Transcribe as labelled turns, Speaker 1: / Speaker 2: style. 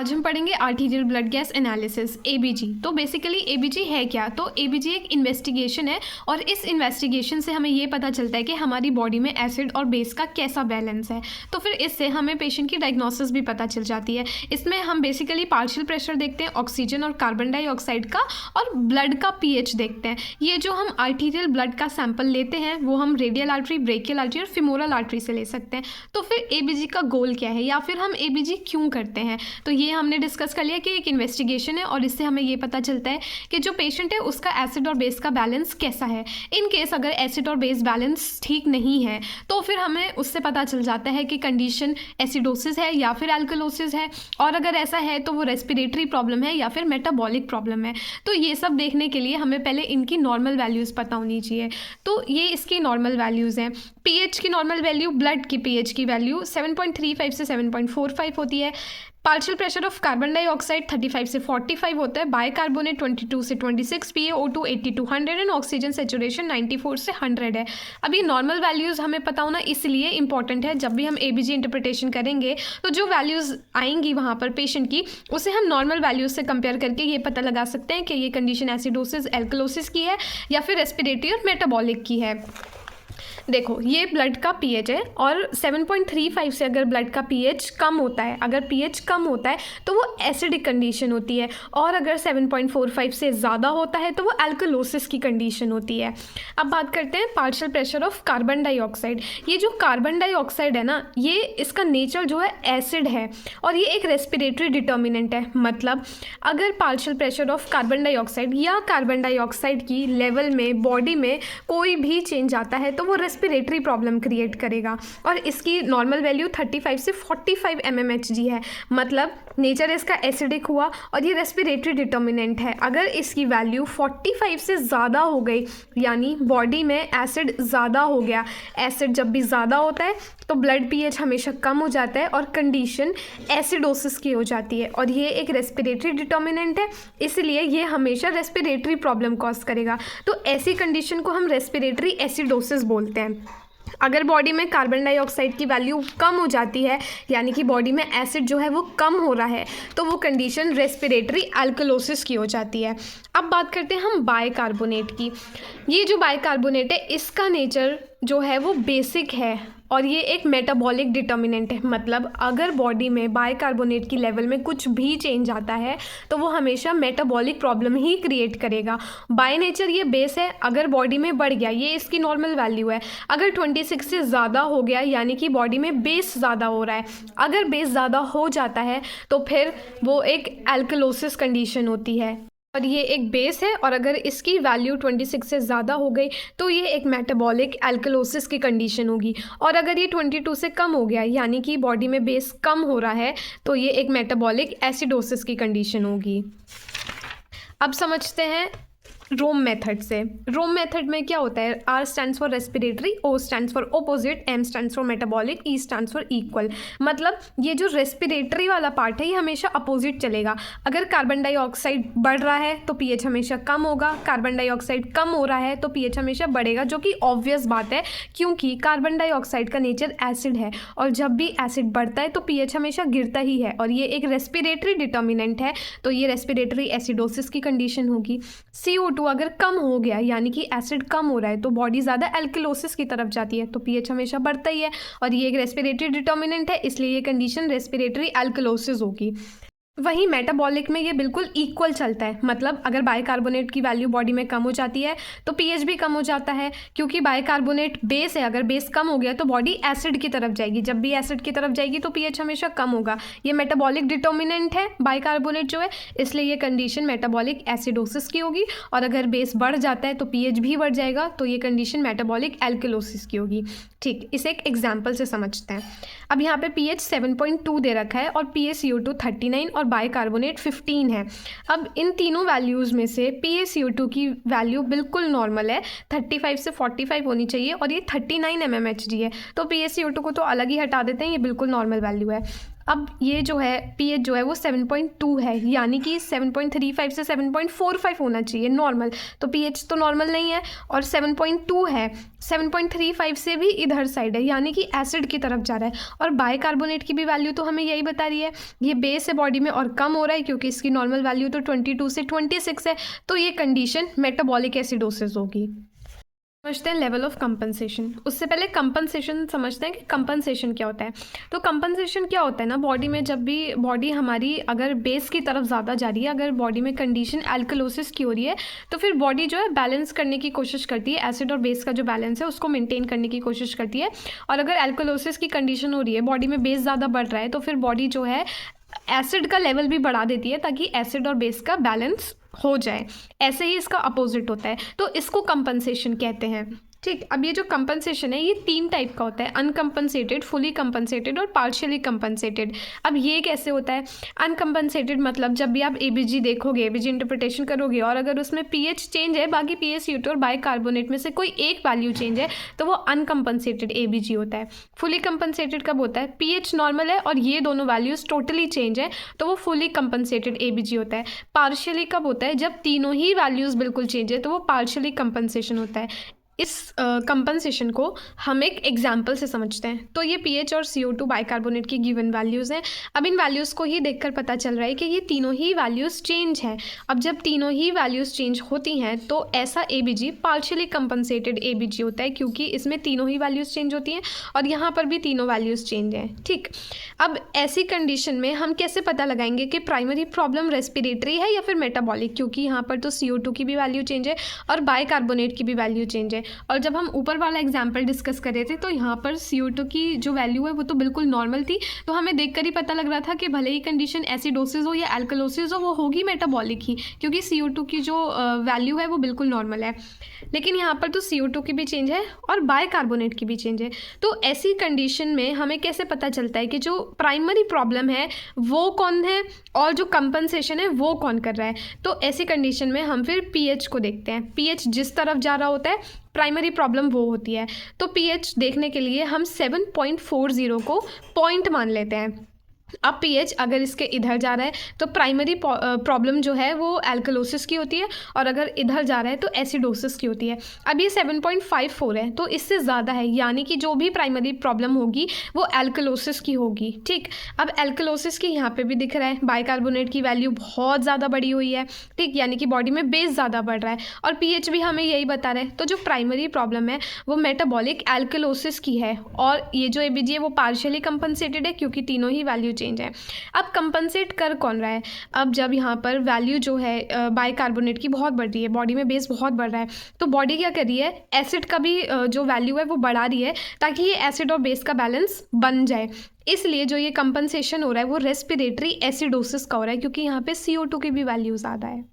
Speaker 1: आज हम पढ़ेंगे arterial blood gas analysis ABG. तो बेसिकली एबीजी है क्या? तो एबीजी एक इन्वेस्टिगेशन है और इस इन्वेस्टिगेशन से हमें ये पता चलता है कि हमारी बॉडी में एसिड और बेस का कैसा बैलेंस है। तो फिर इससे हमें पेशेंट की डायग्नोसिस भी पता चल जाती है। इसमें हम बेसिकली पार्शियल प्रेशर देखते हैं, ऑक्सीजन और कार्बन डाइऑक्साइड का, और ब्लड का पीएच देखते हैं। ये जो हम आर्टीरियल ब्लड का सैंपल लेते हैं वो हम रेडियल आर्टरी, ब्रेकियल आर्टरी और फिमोरल आर्टरी से ले सकते हैं। तो फिर एबीजी का गोल क्या है या फिर हम एबीजी क्यों करते हैं? तो ये हमने डिस्कस कर लिया कि एक इन्वेस्टिगेशन है और इससे हमें ये पता चलता है कि जो पेशेंट है उसका एसिड और बेस का बैलेंस कैसा है। इन केस अगर एसिड और बेस बैलेंस ठीक नहीं है तो फिर हमें उससे पता चल जाता है कि कंडीशन एसिडोसिस है या फिर एल्कलोसिस है, और अगर ऐसा है तो वो रेस्पिरेटरी प्रॉब्लम है या फिर मेटाबॉलिक प्रॉब्लम है। तो ये सब देखने के लिए हमें पहले इनकी नॉर्मल वैल्यूज़ पता होनी चाहिए। तो ये इसकी नॉर्मल वैल्यूज़ हैं। पीएच की नॉर्मल वैल्यू, ब्लड की पीएच की वैल्यू 7.35 से 7.45 होती है। Partial pressure of carbon dioxide 35 से 45 होता है। बाइकार्बोनेट 22 से 26, PaO2 80 to 100 and oxygen saturation 94 से 100 है। अब ये नॉर्मल वैल्यूज़ हमें पता होना इसलिए इंपॉर्टेंट है, जब भी हम एबीजी इंटरप्रिटेशन करेंगे तो जो वैल्यूज़ आएंगी वहाँ पर पेशेंट की, उसे हम नॉर्मल वैल्यूज़ से कंपेयर करके ये पता लगा सकते हैं कि ये कंडीशन एसिडोसिस, एल्कलोसिस की है या फिर रेस्पिरेटरी और मेटाबॉलिक की है। देखो, ये ब्लड का पीएच है और 7.35 से अगर ब्लड का पीएच कम होता है, अगर पीएच कम होता है तो वो एसिडिक कंडीशन होती है, और अगर 7.45 से ज़्यादा होता है तो वो एल्कलोसिस की कंडीशन होती है। अब बात करते हैं partial pressure of carbon dioxide. ये जो कार्बन डाइऑक्साइड है ना, ये इसका नेचर जो है एसिड है और ये एक रेस्पिरेटरी डिटर्मिनेंट है। मतलब अगर partial pressure of carbon dioxide या कार्बन डाइऑक्साइड की लेवल में बॉडी में कोई भी चेंज आता है तो वो रेस्पिरेटरी प्रॉब्लम क्रिएट करेगा, और इसकी नॉर्मल वैल्यू 35 से 45 mmHg है। मतलब नेचर इसका एसिडिक हुआ और ये रेस्पिरेटरी डिटर्मिनेंट है। अगर इसकी वैल्यू 45 से ज़्यादा हो गई, यानी बॉडी में एसिड ज़्यादा हो गया। एसिड जब भी ज़्यादा होता है तो ब्लड पीएच हमेशा कम हो जाता है और कंडीशन एसिडोसिस की हो जाती है, और ये एक रेस्पिरेटरी डिटर्मिनेंट है, इसलिए ये हमेशा रेस्पिरेटरी प्रॉब्लम कॉज करेगा। तो ऐसी कंडीशन को हम रेस्पिरेटरी एसिडोसिस बोलते हैं। अगर बॉडी में कार्बन डाइऑक्साइड की वैल्यू कम हो जाती है, यानी कि बॉडी में एसिड जो है वो कम हो रहा है, तो वो कंडीशन रेस्पिरेटरी एल्कलोसिस की हो जाती है। अब बात करते हैं हम बाइकार्बोनेट की। ये जो बाइकार्बोनेट है इसका नेचर जो है वो बेसिक है और ये एक मेटाबॉलिक डिटर्मिनेंट है। मतलब अगर बॉडी में बाइकार्बोनेट की लेवल में कुछ भी चेंज आता है तो वो हमेशा मेटाबॉलिक प्रॉब्लम ही क्रिएट करेगा। बाय नेचर ये बेस है, अगर बॉडी में बढ़ गया, ये इसकी नॉर्मल वैल्यू है। अगर 26 से ज़्यादा हो गया यानी कि बॉडी में बेस ज़्यादा हो रहा है। अगर बेस ज़्यादा हो जाता है तो फिर वो एक एल्कलोसिस कंडीशन होती है, और ये एक बेस है, और अगर इसकी वैल्यू 26 से ज़्यादा हो गई तो ये एक मेटाबॉलिक एल्कलोसिस की कंडीशन होगी। और अगर ये 22 से कम हो गया यानी कि बॉडी में बेस कम हो रहा है तो ये एक मेटाबॉलिक एसिडोसिस की कंडीशन होगी। अब समझते हैं रोम मेथड से। रोम मेथड में क्या होता है? R stands for respiratory, O stands for opposite, M stands for metabolic, E stands for equal. मतलब ये जो रेस्पिरेटरी वाला पार्ट है ये हमेशा अपोजिट चलेगा। अगर कार्बन डाइऑक्साइड बढ़ रहा है तो पीएच हमेशा कम होगा, कार्बन डाइऑक्साइड कम हो रहा है तो पीएच हमेशा बढ़ेगा, जो कि ऑब्वियस बात है क्योंकि कार्बन डाइऑक्साइड का नेचर एसिड है, और जब भी एसिड बढ़ता है तो पीएच हमेशा गिरता ही है, और ये एक रेस्पिरेटरी डिटर्मिनेंट है, तो ये रेस्पिरेटरी एसिडोसिस की कंडीशन होगी। CO2 अगर कम हो गया यानी कि एसिड कम हो रहा है तो बॉडी ज़्यादा एल्कलोसिस की तरफ जाती है, तो पीएच हमेशा बढ़ता ही है, और ये एक रेस्पिरेटरी डिटर्मिनेंट है, इसलिए ये कंडीशन रेस्पिरेटरी एल्कलोसिस होगी। वहीं मेटाबॉलिक में ये बिल्कुल इक्वल चलता है। मतलब अगर बाइकार्बोनेट की वैल्यू बॉडी में कम हो जाती है तो पीएच भी कम हो जाता है, क्योंकि बाइकार्बोनेट बेस है। अगर बेस कम हो गया तो बॉडी एसिड की तरफ जाएगी, जब भी एसिड की तरफ जाएगी तो पीएच हमेशा कम होगा। ये मेटाबॉलिक डिटर्मिनेंट है बाइकार्बोनेट जो है, इसलिए ये कंडीशन मेटाबॉलिक एसिडोसिस की होगी, और अगर बेस बढ़ जाता है तो पीएच भी बढ़ जाएगा, तो ये कंडीशन मेटाबॉलिक एल्कलोसिस की होगी। ठीक, इसे एक एग्जाम्पल से समझते हैं। अब यहाँ पे pH 7.2 दे रखा है और PaCO2 39 और बाइकार्बोनेट 15 है। अब इन तीनों वैल्यूज़ में से PaCO2 की वैल्यू बिल्कुल नॉर्मल है, 35 से 45 होनी चाहिए, और ये 39 mmHg है, तो PaCO2 को तो अलग ही हटा देते हैं, ये बिल्कुल नॉर्मल वैल्यू है। अब ये जो है पीएच जो है वो 7.2 है, यानी कि 7.35 से 7.45 होना चाहिए नॉर्मल, तो पीएच तो नॉर्मल नहीं है। और 7.2 है, 7.35 से भी इधर साइड है, यानी कि एसिड की तरफ जा रहा है। और बाइकार्बोनेट की भी वैल्यू तो हमें यही बता रही है, ये बेस है बॉडी में और कम हो रहा है, क्योंकि इसकी नॉर्मल वैल्यू तो 22 से 26 है, तो ये कंडीशन मेटाबॉलिक एसिडोसिस होगी। समझते हैं लेवल ऑफ कंपनसेशन। उससे पहले कंपनसेशन समझते हैं कि कंपनसेशन क्या होता है। तो कंपनसेशन क्या होता है ना, बॉडी में जब भी बॉडी हमारी अगर बेस की तरफ ज़्यादा जा रही है, अगर बॉडी में कंडीशन एल्कलोसिस की हो रही है, तो फिर बॉडी जो है बैलेंस करने की कोशिश करती है, एसिड और बेस का जो बैलेंस है उसको मेंटेन करने की कोशिश करती है। और अगर एल्कलोसिस की कंडीशन हो रही है, बॉडी में बेस ज़्यादा बढ़ रहा है, तो फिर बॉडी जो है एसिड का लेवल भी बढ़ा देती है, ताकि एसिड और बेस का बैलेंस हो जाए। ऐसे ही इसका अपोजिट होता है, तो इसको कंपनसेशन कहते हैं। ठीक, अब ये जो कंपनसेशन है ये 3 टाइप का होता है, अनकम्पनसेटेड, फुली कंपनसेटेड और पार्शियली कंपनसेटेड। अब ये कैसे होता है? अनकम्पनसेटेड मतलब जब भी आप एबीजी देखोगे, एबीजी इंटरप्रिटेशन करोगे, और अगर उसमें पीएच चेंज है, बाकी PaCO2 और बाइकार्बोनेट में से कोई एक वैल्यू चेंज है, तो वो अनकम्पनसेटेड एबीजी होता है। फुली कंपनसेटेड कब होता है? पीएच नॉर्मल है और ये दोनों वैल्यूज टोटली चेंज है, तो वो फुली कंपनसेटेड एबीजी होता है। पार्शियली कब होता है? जब तीनों ही वैल्यूज बिल्कुल चेंज है, तो वो पार्शियली कंपनसेशन होता है। इस कंपनसेशन को हम एक एग्जाम्पल से समझते हैं। तो ये पीएच और CO2 बाइकार्बोनेट की गिवन वैल्यूज़ हैं। अब इन वैल्यूज़ को ही देखकर पता चल रहा है कि ये तीनों ही वैल्यूज़ चेंज हैं। अब जब तीनों ही वैल्यूज़ चेंज होती हैं, तो ऐसा एबीजी पार्शियली कंपनसेटेड एबीजी होता है, क्योंकि इसमें तीनों ही वैल्यूज़ चेंज होती हैं और यहाँ पर भी तीनों वैल्यूज़ चेंज हैं। ठीक, अब ऐसी कंडीशन में हम कैसे पता लगाएंगे कि प्राइमरी प्रॉब्लम रेस्पिरेटरी है या फिर मेटाबॉलिक, क्योंकि यहाँ पर तो CO2 की भी वैल्यू चेंज है और बाइकार्बोनेट की भी वैल्यू चेंज है। और जब हम ऊपर वाला एग्जाम्पल डिस्कस कर रहे थे, तो यहाँ पर CO2 की जो वैल्यू है वो तो बिल्कुल नॉर्मल थी, तो हमें देखकर ही पता लग रहा था कि भले ही कंडीशन एसिडोसिस हो या एल्कलोसिस हो, वो होगी मेटाबॉलिक ही, क्योंकि CO2 की जो वैल्यू है वो बिल्कुल नॉर्मल है। लेकिन यहाँ पर तो CO2 की भी चेंज है और बाइकार्बोनेट की भी चेंज है। तो ऐसी कंडीशन में हमें कैसे पता चलता है कि जो प्राइमरी प्रॉब्लम है वो कौन है और जो कंपनसेशन है वो कौन कर रहा है? तो ऐसी कंडीशन में हम फिर पीएच को देखते हैं। पीएच जिस तरफ जा रहा होता है, प्राइमरी प्रॉब्लम वो होती है। तो पीएच देखने के लिए हम 7.40 को पॉइंट मान लेते हैं। अब पीएच अगर इसके इधर जा रहा है तो प्राइमरी प्रॉब्लम जो है वो एल्कलोसिस की होती है, और अगर इधर जा रहा है तो एसिडोसिस की होती है। अब ये 7.54 है, तो इससे ज़्यादा है, यानी कि जो भी प्राइमरी प्रॉब्लम होगी वो एल्कलोसिस की होगी। ठीक, अब एल्कलोसिस की यहाँ पे भी दिख रहा है, बाइकार्बोनेट की वैल्यू बहुत ज़्यादा बढ़ी हुई है। ठीक, यानी कि बॉडी में बेस ज़्यादा बढ़ रहा है, और पीएच भी हमें यही बता रहा है। तो जो प्राइमरी प्रॉब्लम है वो मेटाबॉलिक एल्कलोसिस की है, और ये जो एबीजी है वो पार्शियली कंपनसेटेड है, क्योंकि तीनों ही वैल्यू चेंज है। अब कंपनसेट कर कौन रहा है? अब जब यहाँ पर वैल्यू जो है बाइकार्बोनेट की बहुत बढ़ रही है, बॉडी में बेस बहुत बढ़ रहा है, तो बॉडी क्या कर रही है? एसिड का भी जो वैल्यू है वो बढ़ा रही है, ताकि ये एसिड और बेस का बैलेंस बन जाए। इसलिए जो ये कंपनसेशन हो रहा है वो रेस्पिरेटरी एसिडोसिस का हो रहा है, क्योंकि यहाँ पे CO2 की भी वैल्यू ज़्यादा है।